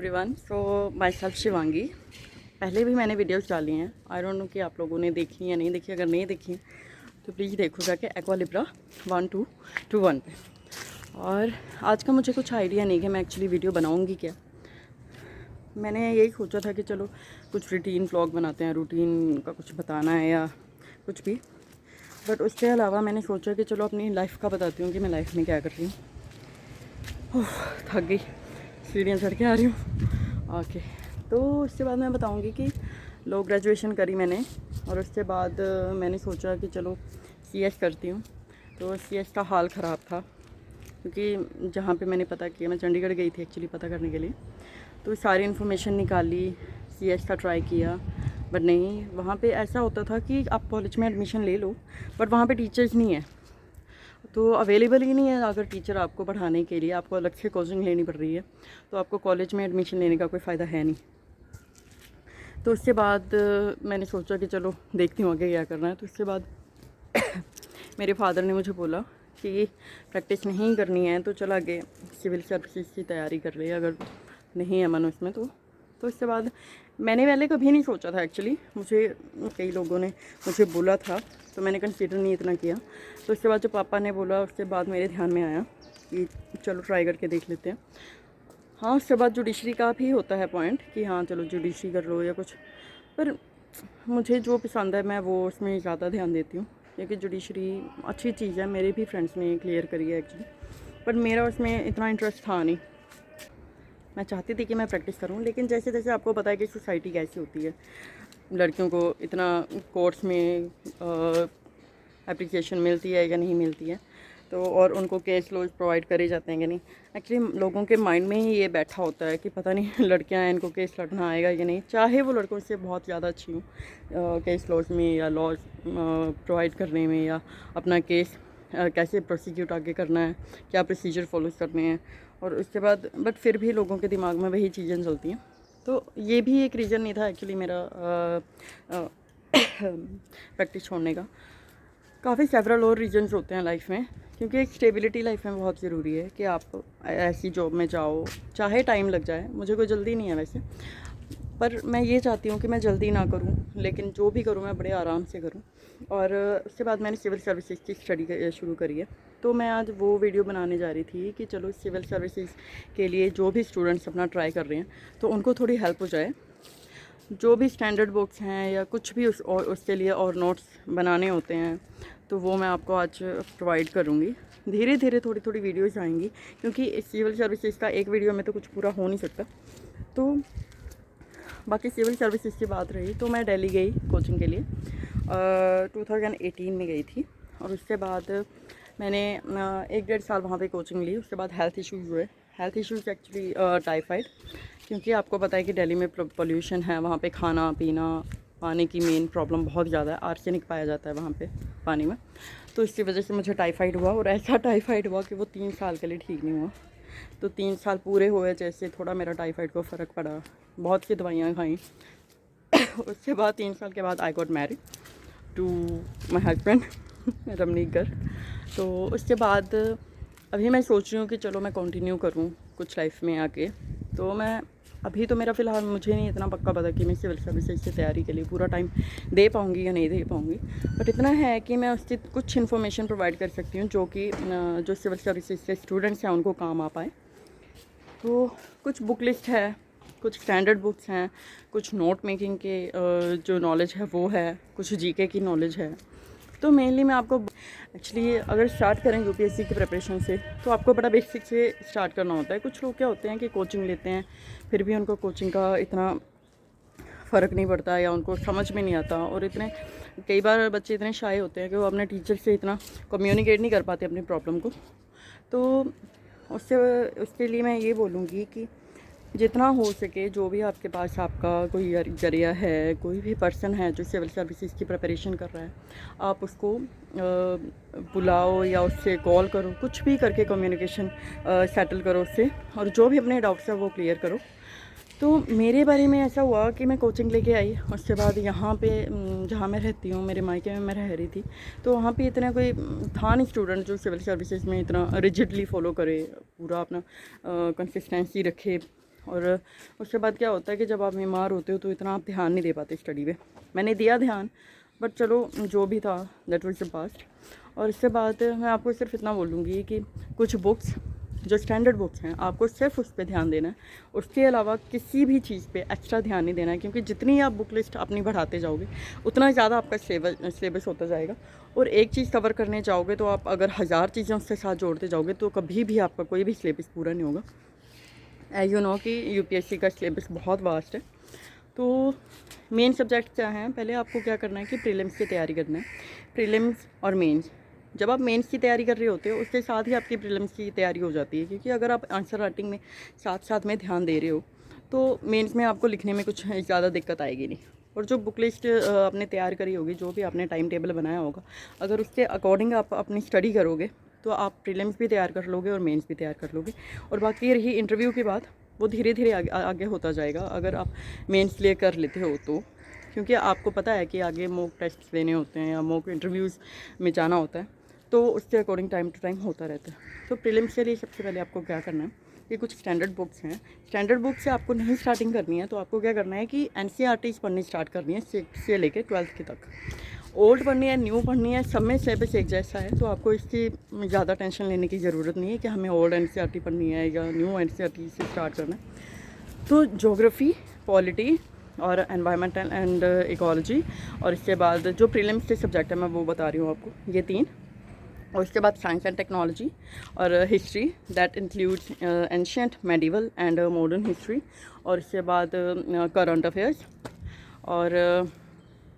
Everyone. So my self Shivangi. पहले भी मैंने वीडियोस डाली हैं, आई डोंट नो कि आप लोगों ने देखी या नहीं देखी। अगर नहीं देखी तो प्लीज़ देखो जाके एक्वा लिब्रा 1221 पे। और आज का मुझे कुछ आइडिया नहीं कि मैं एक्चुअली वीडियो बनाऊंगी क्या। मैंने यही सोचा था कि चलो कुछ रूटीन व्लॉग बनाते हैं, रूटीन का कुछ बताना है या कुछ भी। बट उसके अलावा मैंने सोचा कि चलो अपनी लाइफ का बताती हूँ कि मैं लाइफ में क्या कर रही हूँ। थक गई, सीढ़ियाँ चढ़ के आ रही हूँ। ओके, तो उसके बाद मैं बताऊँगी कि लो ग्रेजुएशन करी मैंने, और उसके बाद मैंने सोचा कि चलो CS करती हूँ। तो CS का हाल ख़राब था, क्योंकि जहाँ पे मैंने पता किया, मैं चंडीगढ़ गई थी एक्चुअली पता करने के लिए। तो सारी इन्फॉर्मेशन निकाली, CS का ट्राई किया, बट नहीं, वहाँ पे ऐसा होता था कि आप कॉलेज में एडमिशन ले लो बट वहाँ पे टीचर्स नहीं है, तो अवेलेबल ही नहीं है। अगर टीचर आपको पढ़ाने के लिए आपको अलग से कोचिंग लेनी पड़ रही है तो आपको कॉलेज में एडमिशन लेने का कोई फ़ायदा है नहीं। तो उसके बाद मैंने सोचा कि चलो देखती हूँ आगे क्या करना है। तो उसके बाद मेरे फादर ने मुझे बोला कि प्रैक्टिस नहीं करनी है तो चल आगे सिविल सर्विसेज की तैयारी कर ले, अगर नहीं है मन उसमें तो उसके बाद मैंने पहले कभी नहीं सोचा था एक्चुअली। मुझे कई लोगों ने मुझे बोला था तो मैंने कंसीडर नहीं इतना किया। तो उसके बाद जब पापा ने बोला उसके बाद मेरे ध्यान में आया कि चलो ट्राई करके देख लेते हैं। हाँ, उसके बाद जुडिशरी का भी होता है पॉइंट कि हाँ चलो जुडिशरी कर लो या कुछ, पर मुझे जो पसंद है मैं वो उसमें ज़्यादा ध्यान देती हूँ, क्योंकि जुडिशरी अच्छी चीज़ है। मेरे भी फ्रेंड्स ने क्लियर करी है एक्चुअली, पर मेरा उसमें इतना इंटरेस्ट था नहीं। मैं चाहती थी कि मैं प्रैक्टिस करूं, लेकिन जैसे जैसे आपको पता है कि सोसाइटी कैसी होती है, लड़कियों को इतना कोर्ट्स में एप्लीकेशन मिलती है या नहीं मिलती है, तो और उनको केस लॉज प्रोवाइड करे जाते हैं कि नहीं। एक्चुअली लोगों के माइंड में ही ये बैठा होता है कि पता नहीं लड़कियां हैं, इनको केस लड़ना आएगा या नहीं, चाहे वो लड़कों से बहुत ज़्यादा अच्छी हूँ केस लॉज में या लॉज प्रोवाइड करने में, या अपना केस कैसे प्रोसिक्यूट आगे करना है, क्या प्रोसीजर फॉलो करने हैं। और उसके बाद बट फिर भी लोगों के दिमाग में वही चीज़ें चलती हैं। तो ये भी एक रीज़न नहीं था एक्चुअली मेरा प्रैक्टिस छोड़ने का। काफ़ी सेवरल और रीजन्स होते हैं लाइफ में, क्योंकि एक स्टेबिलिटी लाइफ में बहुत ज़रूरी है कि आप ऐसी जॉब में जाओ, चाहे टाइम लग जाए। मुझे कोई जल्दी नहीं है वैसे, पर मैं ये चाहती हूँ कि मैं जल्दी ना करूँ, लेकिन जो भी करूँ मैं बड़े आराम से करूँ। और उसके बाद मैंने सिविल सर्विसेज की स्टडी शुरू करी है। तो मैं आज वो वीडियो बनाने जा रही थी कि चलो सिविल सर्विसेज के लिए जो भी स्टूडेंट्स अपना ट्राई कर रहे हैं तो उनको थोड़ी हेल्प हो जाए। जो भी स्टैंडर्ड बुक्स हैं या कुछ भी उसके लिए और नोट्स बनाने होते हैं तो वो मैं आपको आज प्रोवाइड करूँगी। धीरे धीरे थोड़ी थोड़ी वीडियोज़ आएंगी, क्योंकि सिविल सर्विसेज का एक वीडियो में तो कुछ पूरा हो नहीं सकता। तो बाकी सिविल सर्विसेज की बात रही तो मैं दिल्ली गई कोचिंग के लिए, 2018 में गई थी। और उसके बाद मैंने 1-1.5 साल वहाँ पे कोचिंग ली। उसके बाद हेल्थ इश्यूज़ हुए। हेल्थ इश्यूज़ एक्चुअली टाइफाइड, क्योंकि आपको पता है कि दिल्ली में पोल्यूशन है, वहाँ पे खाना पीना पानी की मेन प्रॉब्लम बहुत ज़्यादा है, आर्सेनिक पाया जाता है वहाँ पे पानी में। तो इसकी वजह से मुझे टाइफाइड हुआ, और ऐसा टाइफाइड हुआ कि वो 3 साल के लिए ठीक नहीं हुआ। तो 3 साल पूरे हुए जैसे थोड़ा मेरा टाइफाइड को फ़र्क पड़ा, बहुत सी दवाइयाँ खाई। उसके बाद 3 साल के बाद I got married to my husband Ramnikar. तो उसके बाद अभी मैं सोच रही हूँ कि चलो मैं कंटिन्यू करूँ कुछ लाइफ में आके। तो मैं अभी तो मेरा फ़िलहाल मुझे नहीं इतना पक्का पता कि मैं सिविल सर्विसेज की तैयारी के लिए पूरा टाइम दे पाऊँगी या नहीं दे पाऊँगी, बट इतना है कि मैं उसकी कुछ इन्फॉर्मेशन प्रोवाइड कर सकती हूँ जो कि जो सिविल सर्विसेज के स्टूडेंट्स हैं उनको काम आ पाए। तो कुछ बुक लिस्ट है, कुछ स्टैंडर्ड बुक्स हैं, कुछ नोट मेकिंग के जो नॉलेज है वो है, कुछ GK की नॉलेज है। तो मेनली मैं आपको एक्चुअली अगर स्टार्ट करें UPSC की प्रिपरेशन से तो आपको बड़ा बेसिक से स्टार्ट करना होता है। कुछ लोग क्या होते हैं कि कोचिंग लेते हैं फिर भी उनको कोचिंग का इतना फ़र्क नहीं पड़ता या उनको समझ में नहीं आता, और इतने कई बार बच्चे इतने शाय होते हैं कि वो अपने टीचर से इतना कम्युनिकेट नहीं कर पाते अपनी प्रॉब्लम को। तो उसके लिए मैं ये बोलूँगी कि जितना हो सके जो भी आपके पास आपका कोई जरिया है, कोई भी पर्सन है जो सिविल सर्विसेज की प्रिपरेशन कर रहा है, आप उसको बुलाओ या उससे कॉल करो, कुछ भी करके कम्युनिकेशन सेटल करो उससे, और जो भी अपने डाउट्स है वो क्लियर करो। तो मेरे बारे में ऐसा हुआ कि मैं कोचिंग लेके आई। उसके बाद यहाँ पे जहाँ मैं रहती हूँ, मेरे मायके में मैं रह रही थी, तो वहाँ पे इतना कोई था नहीं स्टूडेंट जो सिविल सर्विसेज में इतना रिजिडली फॉलो करे, पूरा अपना कंसिस्टेंसी रखे और उसके बाद क्या होता है कि जब आप बीमार होते हो तो इतना आप ध्यान नहीं दे पाते स्टडी पे। मैंने दिया ध्यान, बट चलो जो भी था दैट वाज द पास्ट। और इसके बाद मैं आपको सिर्फ इतना बोलूँगी कि कुछ बुक्स जो स्टैंडर्ड बुक्स हैं आपको सिर्फ उस पर ध्यान देना है, उसके अलावा किसी भी चीज़ पे एक्स्ट्रा ध्यान नहीं देना है, क्योंकि जितनी आप बुक लिस्ट अपनी बढ़ाते जाओगे उतना ज़्यादा आपका सिलेबस होता जाएगा। और एक चीज़ कवर करने जाओगे तो आप अगर 1000 चीज़ें उसके साथ जोड़ते जाओगे तो कभी भी आपका कोई भी सिलेबस पूरा नहीं होगा। एज यू नो कि यूपीएससी का सिलेबस बहुत वास्ट है। तो मेन सब्जेक्ट क्या हैं, पहले आपको क्या करना है कि प्रीलिम्स की तैयारी करना है। प्रीलिम्स और मेंस, जब आप मेंस की तैयारी कर रहे होते हो उसके साथ ही आपकी प्रीलिम्स की तैयारी हो जाती है, क्योंकि अगर आप आंसर राइटिंग में साथ साथ में ध्यान दे रहे हो तो मेंस में आपको लिखने में कुछ ज़्यादा दिक्कत आएगी नहीं। और जो बुक लिस्ट आपने तैयार करी होगी, जो भी आपने टाइम टेबल बनाया होगा, अगर उसके अकॉर्डिंग आप अपनी स्टडी करोगे तो आप प्रीलिम्स भी तैयार कर लोगे और मेंस भी तैयार कर लोगे। और बाकी रही इंटरव्यू की बात, वो धीरे धीरे आगे होता जाएगा अगर आप मेंस क्लियर कर लेते हो तो, क्योंकि आपको पता है कि आगे मॉक टेस्ट देने होते हैं या मॉक इंटरव्यूज़ में जाना होता है, तो उसके अकॉर्डिंग टाइम टू टाइम होता रहता है। तो प्रीलिम्स के लिए सबसे पहले आपको क्या करना है, ये कुछ स्टैंडर्ड बुक्स हैं। स्टैंडर्ड बुक से आपको नहीं स्टार्टिंग करनी है, तो आपको क्या करना है कि एनसीईआरटीज़ पढ़नी स्टार्ट करनी है 6 से लेकर 12th के तक। ओल्ड पढ़नी है, न्यू पढ़नी है, सब में सिलेबस एक जैसा है, तो आपको इसकी ज़्यादा टेंशन लेने की ज़रूरत नहीं है कि हमें ओल्ड एनसीईआरटी पढ़नी है या न्यू एनसीईआरटी से स्टार्ट करना है। तो ज्योग्राफी, पॉलिटी और एनवायरमेंटल एंड इकोलॉजी, और इसके बाद जो प्रीलिम्स के सब्जेक्ट है मैं वो बता रही हूँ आपको, ये 3। और उसके बाद साइंस एंड टेक्नोलॉजी और history, that includes ancient, medieval and modern history. और इसके बाद करंट अफेयर्स। और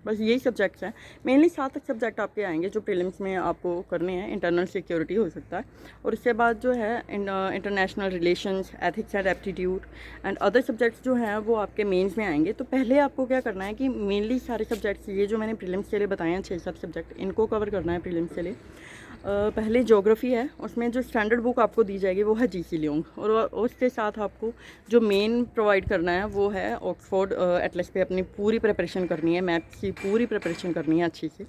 बस यही सब्जेक्ट्स हैं। मेनली 7 सब्जेक्ट आपके आएंगे जो प्रीलिम्स में आपको करने हैं। इंटरनल सिक्योरिटी हो सकता है, और इसके बाद जो है international relations, ethics and aptitude and other subjects जो हैं वो आपके मेंस में आएंगे। तो पहले आपको क्या करना है कि मेनली सारे सब्जेक्ट्स, ये जो मैंने प्रीलिम्स के लिए बताए हैं 6-7 सब्जेक्ट, इनको कवर करना है प्रीलिम्स के लिए। पहले ज्योग्राफी है, उसमें जो स्टैंडर्ड बुक आपको दी जाएगी वो है जीसी लियोंग, और उसके साथ आपको जो मेन प्रोवाइड करना है वो है ऑक्सफोर्ड एटलस पे अपनी पूरी प्रिपरेशन करनी है, मैथ की पूरी प्रिपरेशन करनी है अच्छी से।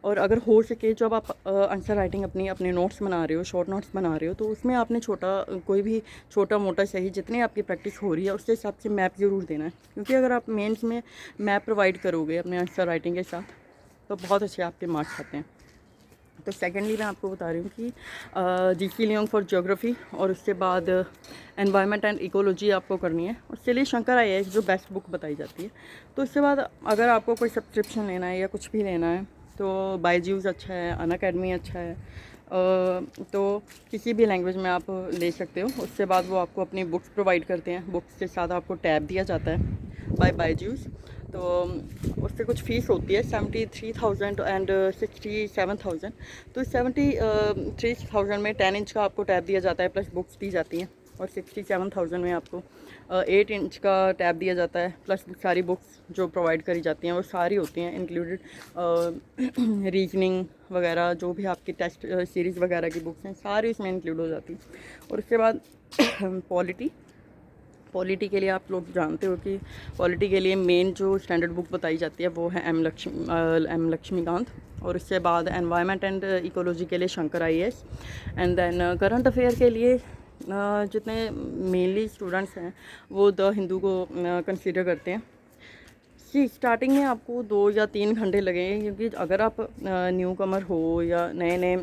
और अगर हो सके जब आप आंसर राइटिंग अपने नोट्स बना रहे हो, शॉर्ट नोट्स बना रहे हो, तो उसमें आपने कोई भी छोटा मोटा सही जितनी आपकी प्रैक्टिस हो रही है उसके हिसाब से मैप ज़रूर देना है, क्योंकि अगर आप मेंस में मैप प्रोवाइड करोगे अपने आंसर राइटिंग के साथ तो बहुत अच्छे आपके मार्क्स आते हैं। तो सेकेंडली मैं आपको बता रही हूँ कि जीसी लियोंग फॉर ज्योग्राफी, और उसके बाद एनवायरनमेंट एंड इकोलॉजी आपको करनी है। उसके लिए शंकर आईएएस जो बेस्ट बुक बताई जाती है। तो उसके बाद अगर आपको कोई सब्सक्रिप्शन लेना है या कुछ भी लेना है तो बायजूस अच्छा है, अनअकैडमी अच्छा है, तो किसी भी लैंग्वेज में आप ले सकते हो। उसके बाद वो आपको अपनी बुक्स प्रोवाइड करते हैं, बुक्स के साथ आपको टैब दिया जाता है बाय बायजूस। तो उससे कुछ फ़ीस होती है 73,000 एंड 67,000। तो 73,000 में 10 इंच का आपको टैब दिया जाता है प्लस बुक्स दी जाती हैं, और 67,000 में आपको 8 इंच का टैब दिया जाता है प्लस सारी बुक्स जो प्रोवाइड करी जाती हैं वो सारी होती हैं इंक्लूडेड। रीजनिंग वगैरह जो भी आपकी टेस्ट सीरीज़ वगैरह की बुक्स हैं सारी इसमें इंक्लूड हो जाती हैं। और उसके बाद पॉलिटी के लिए आप लोग जानते हो कि पॉलिटी के लिए मेन जो स्टैंडर्ड बुक बताई जाती है वो है एम लक्ष्मीकांत। और उसके बाद एनवायरनमेंट एंड इकोलॉजी के लिए Shankar IAS. And then current affair के लिए जितने मेनली स्टूडेंट्स हैं वो द हिंदू को कंसीडर करते हैं। जी, स्टार्टिंग में आपको 2 या 3 घंटे लगेंगे, क्योंकि अगर आप न्यू कमर हो या नए नए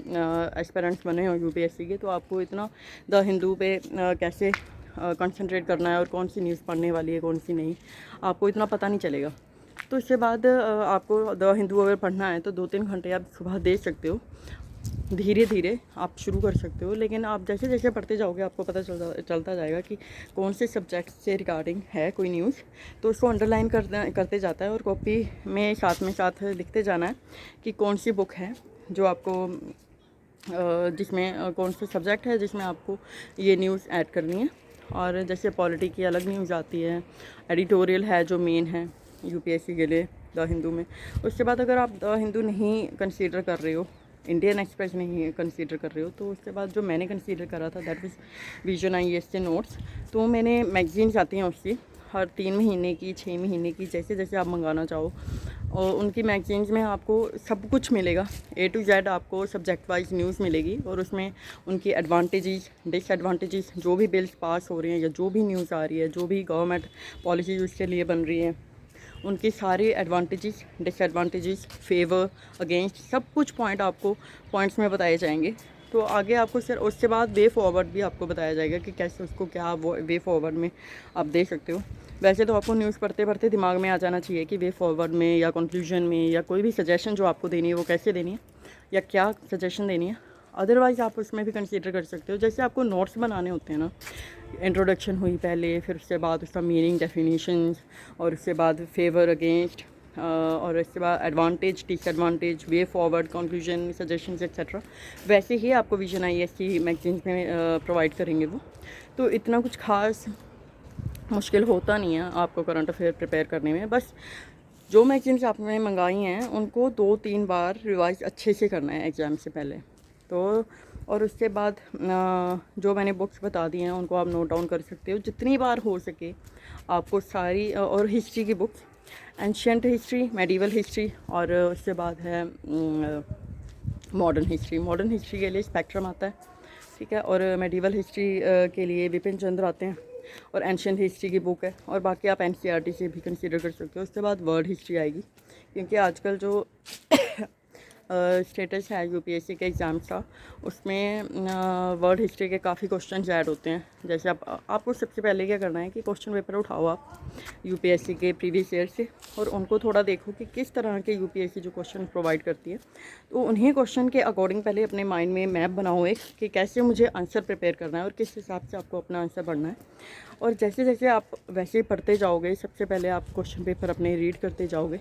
एस्पिरेंट्स बने हो यूपीएससी के, तो आपको इतना द हिंदू पे कैसे कंसंट्रेट करना है और कौन सी न्यूज़ पढ़ने वाली है कौन सी नहीं, आपको इतना पता नहीं चलेगा। तो इसके बाद आपको द हिंदू अगर पढ़ना है तो 2-3 घंटे आप सुबह दे सकते हो। धीरे धीरे आप शुरू कर सकते हो, लेकिन आप जैसे जैसे पढ़ते जाओगे आपको पता चलता जाएगा कि कौन से सब्जेक्ट से रिगार्डिंग है कोई न्यूज़, तो उसको अंडरलाइन करते जाता है और कॉपी में साथ लिखते जाना है कि कौन सी बुक है जो आपको जिसमें कौन सा सब्जेक्ट है जिसमें आपको ये न्यूज़ ऐड करनी है। और जैसे पॉलिटी की अलग न्यूज़ आती है, एडिटोरियल है जो मेन है यूपीएससी के लिए द हिंदू में। उसके बाद अगर आप द हिंदू नहीं कंसीडर कर रहे हो, इंडियन एक्सप्रेस नहीं कंसीडर कर रहे हो, तो उसके बाद जो मैंने कंसीडर करा था दैट वाज विजन आईएएस के नोट्स। तो मैंने मैगजीन्स आती हैं उसकी, हर 3 महीने की, 6 महीने की, जैसे जैसे आप मंगाना चाहो। और उनकी मैगजीन्स में आपको सब कुछ मिलेगा, A to Z आपको सब्जेक्ट वाइज न्यूज़ मिलेगी। और उसमें उनकी एडवांटेजेस, डिसएडवांटेजेस, जो भी बिल्स पास हो रहे हैं या जो भी न्यूज़ आ रही है, जो भी गवर्नमेंट पॉलिसीज उसके लिए बन रही है, उनके सारे एडवांटेजेस, डिसएडवांटेजेस, फेवर, अगेंस्ट, सब कुछ पॉइंट्स में बताए जाएंगे। तो आगे आपको सिर्फ उसके बाद वे फॉरवर्ड भी आपको बताया जाएगा कि कैसे उसको क्या वो वे फॉरवर्ड में आप दे सकते हो। वैसे तो आपको न्यूज़ पढ़ते पढ़ते दिमाग में आ जाना चाहिए कि वे फॉरवर्ड में या कंक्लूजन में या कोई भी सजेशन जो आपको देनी है वो कैसे देनी है या क्या सजेशन देनी है। अदरवाइज़ आप उसमें भी कंसीडर कर सकते हो। जैसे आपको नोट्स बनाने होते हैं ना, इंट्रोडक्शन हुई पहले, फिर उसके बाद उसका मीनिंग, डेफिनेशंस, और उसके बाद फेवर, अगेंस्ट, और इसके बाद advantage, disadvantage, way forward, conclusion, suggestions etcetera, वैसे ही आपको विजन IAS की मैगजीन्स में प्रोवाइड करेंगे वो। तो इतना कुछ खास मुश्किल होता नहीं है आपको करंट अफेयर प्रिपेयर करने में। बस जो मैगजीन्स आपने मंगाई हैं उनको 2-3 बार रिवाइज अच्छे से करना है एग्ज़ाम से पहले। तो और उसके बाद जो मैंने बुक्स बता दी हैं उनको आप नोट डाउन कर सकते हो जितनी बार हो सके आपको सारी। और हिस्ट्री की books, ancient history, medieval history, और उसके बाद है मॉडर्न हिस्ट्री। मॉडर्न हिस्ट्री के लिए स्पेक्ट्रम आता है, ठीक है, और मेडिवल हिस्ट्री के लिए बिपिन चंद्र आते हैं, और एंशियंट हिस्ट्री की बुक है। और बाकी आप NCERT से भी कंसीडर कर सकते हो। उसके बाद वर्ल्ड हिस्ट्री आएगी, क्योंकि आजकल जो स्टेटस है UPSC के एग्ज़ाम्स का, उसमें वर्ल्ड हिस्ट्री के काफ़ी क्वेश्चन ऐड होते हैं। जैसे आपको सबसे पहले क्या करना है कि क्वेश्चन पेपर उठाओ आप UPSC के प्रीवियस ईयर से, और उनको थोड़ा देखो कि किस तरह के UPSC जो क्वेश्चन प्रोवाइड करती है। तो उन्हीं क्वेश्चन के अकॉर्डिंग पहले अपने माइंड में मैप बनाओ एक, कि कैसे मुझे आंसर प्रिपेयर करना है और किस हिसाब से आपको अपना आंसर पढ़ना है। और जैसे जैसे आप वैसे ही पढ़ते जाओगे, सबसे पहले आप क्वेश्चन पेपर अपने रीड करते जाओगे,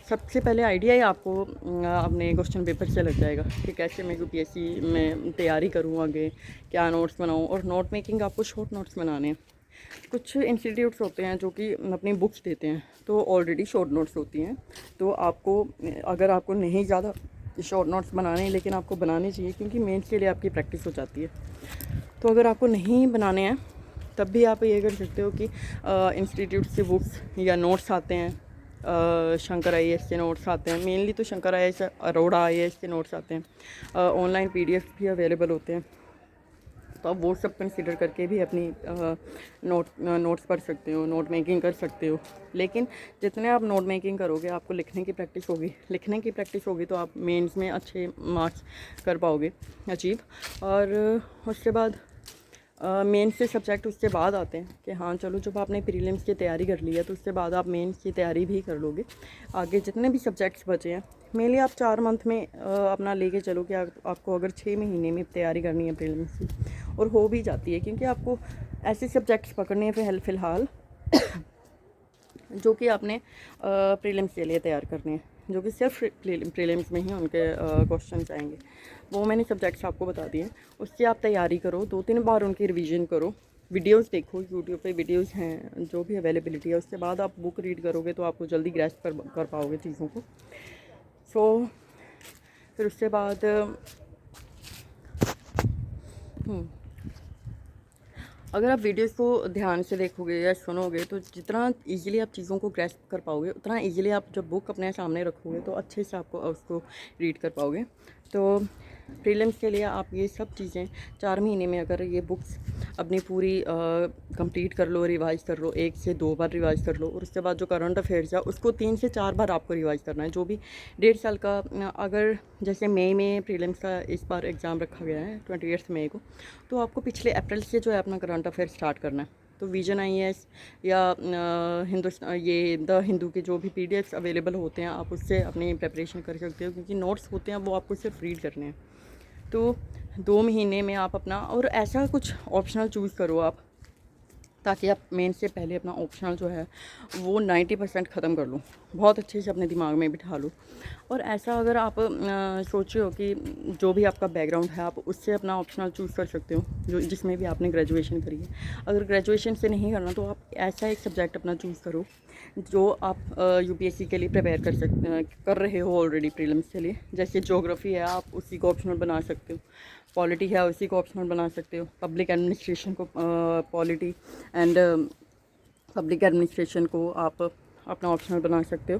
सबसे पहले आइडिया ही आपको अपने क्वेश्चन पेपर से लग जाएगा कि कैसे मैं UPSC में तैयारी करूँ, आगे क्या नोट्स बनाऊँ। और नोट मेकिंग आपको शॉर्ट नोट्स बनाने हैं। कुछ इंस्टीट्यूट्स होते हैं जो कि अपनी बुक्स देते हैं तो ऑलरेडी शॉर्ट नोट्स होती हैं। तो आपको, अगर आपको नहीं ज़्यादा शॉर्ट नोट्स बनाने हैं, लेकिन आपको बनाने चाहिए क्योंकि मेंस के लिए आपकी प्रैक्टिस हो जाती है। तो अगर आपको नहीं बनाने हैं तब भी आप ये कर सकते हो कि इंस्टीट्यूट से बुक्स या नोट्स आते हैं, शंकर IAS के नोट्स आते हैं, मेनली तो शंकर IAS, अरोड़ा IAS के नोट्स आते हैं। ऑनलाइन PDF भी अवेलेबल होते हैं, तो आप वो सब कंसीडर करके भी अपनी नोट्स पढ़ सकते हो, नोट मेकिंग कर सकते हो। लेकिन जितने आप नोट मेकिंग करोगे, आपको लिखने की प्रैक्टिस होगी, तो आप मेंस में अच्छे मार्क्स कर पाओगे अचीव। और उसके बाद मेंस से सब्जेक्ट उसके बाद आते हैं कि हाँ चलो, जब आपने प्रीलिम्स की तैयारी कर ली है तो उसके बाद आप मेंस की तैयारी भी कर लोगे। आगे जितने भी सब्जेक्ट्स बचे हैं, मेनली आप 4 मंथ में अपना लेके चलो कि आपको अगर 6 महीने में तैयारी करनी है प्रीलिम्स की, और हो भी जाती है, क्योंकि आपको ऐसे सब्जेक्ट्स पकड़ने हैं फ़िलहाल जो कि आपने प्रीलिम्स के लिए तैयार करने हैं, जो कि सिर्फ प्रीलिम्स में ही उनके क्वेश्चन आएंगे। वो मैंने सब्जेक्ट्स आपको बता दिए, उसकी आप तैयारी करो, 2-3 बार उनकी रिवीजन करो, वीडियोस देखो, यूट्यूब पे वीडियोस हैं जो भी अवेलेबिलिटी है। उसके बाद आप बुक रीड करोगे तो आपको जल्दी ग्रैस्प कर पाओगे चीज़ों को। फिर उसके बाद अगर आप वीडियोस को ध्यान से देखोगे या सुनोगे तो जितना इजीली आप चीज़ों को ग्रैस्प कर पाओगे, उतना इजीली आप जब बुक अपने सामने रखोगे तो अच्छे से आपको उसको रीड कर पाओगे। तो प्रीलिम्स के लिए आप ये सब चीज़ें 4 महीने में अगर ये बुक्स अपनी पूरी कंप्लीट कर लो, रिवाइज़ कर लो, 1 से 2 बार रिवाइज़ कर लो, और उसके बाद जो करंट अफेयर्स है उसको 3 से 4 बार आपको रिवाइज़ करना है। जो भी 1.5 साल का, अगर जैसे मई में प्रीलिम्स का इस बार एग्ज़ाम रखा गया है 28 मई को, तो आपको पिछले अप्रैल से जो है अपना करंट अफेयर स्टार्ट करना है। तो विजन IAS या हिंदुस्तान, ये द हिंदू के जो भी PDFs अवेलेबल होते हैं, आप उससे अपनी प्रिपरेशन कर सकते हो, क्योंकि नोट्स होते हैं वो आपको सिर्फ रीड करने हैं। तो 2 महीने में आप अपना, और ऐसा कुछ ऑप्शनल चूज़ करो आप, ताकि आप मेन से पहले अपना ऑप्शनल जो है वो 90% ख़त्म कर लो, बहुत अच्छे से अपने दिमाग में बिठा लो। और ऐसा अगर आप सोचे हो कि जो भी आपका बैकग्राउंड है आप उससे अपना ऑप्शनल चूज़ कर सकते हो, जो जिसमें भी आपने ग्रेजुएशन करी है। अगर ग्रेजुएशन से नहीं करना तो आप ऐसा एक सब्जेक्ट अपना चूज़ करो जो आप UPSC के लिए प्रिपेयर कर रहे हो ऑलरेडी प्रीलिम्स के लिए। जैसे ज्योग्राफी है, आप उसी को ऑप्शनल बना सकते हो, पॉलिटी है उसी को ऑप्शनल बना सकते हो, पब्लिक एडमिनिस्ट्रेशन को पॉलिटी एंड पब्लिक एडमिनिस्ट्रेशन को आप अपना ऑप्शनल बना सकते हो।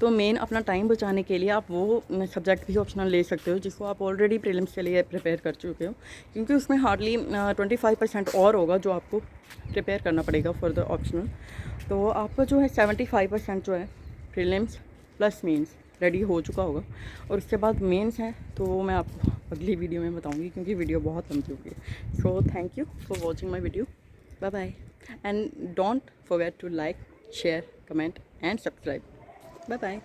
तो मेन अपना टाइम बचाने के लिए आप वो सब्जेक्ट भी ऑप्शनल ले सकते हो जिसको आप ऑलरेडी प्रीलिम्स के लिए प्रिपेयर कर चुके हो, क्योंकि उसमें हार्डली 25% और होगा जो आपको प्रिपेयर करना पड़ेगा फॉर द ऑप्शनल। तो आपका जो है 75% जो है प्रीलिम्स प्लस मेंस रेडी हो चुका होगा, और उसके बाद मेंस है तो मैं आपको अगली वीडियो में बताऊंगी क्योंकि वीडियो बहुत लंबी होगी। So thank you for watching my video, bye bye, and don't forget to like, share, comment and subscribe. Bye bye.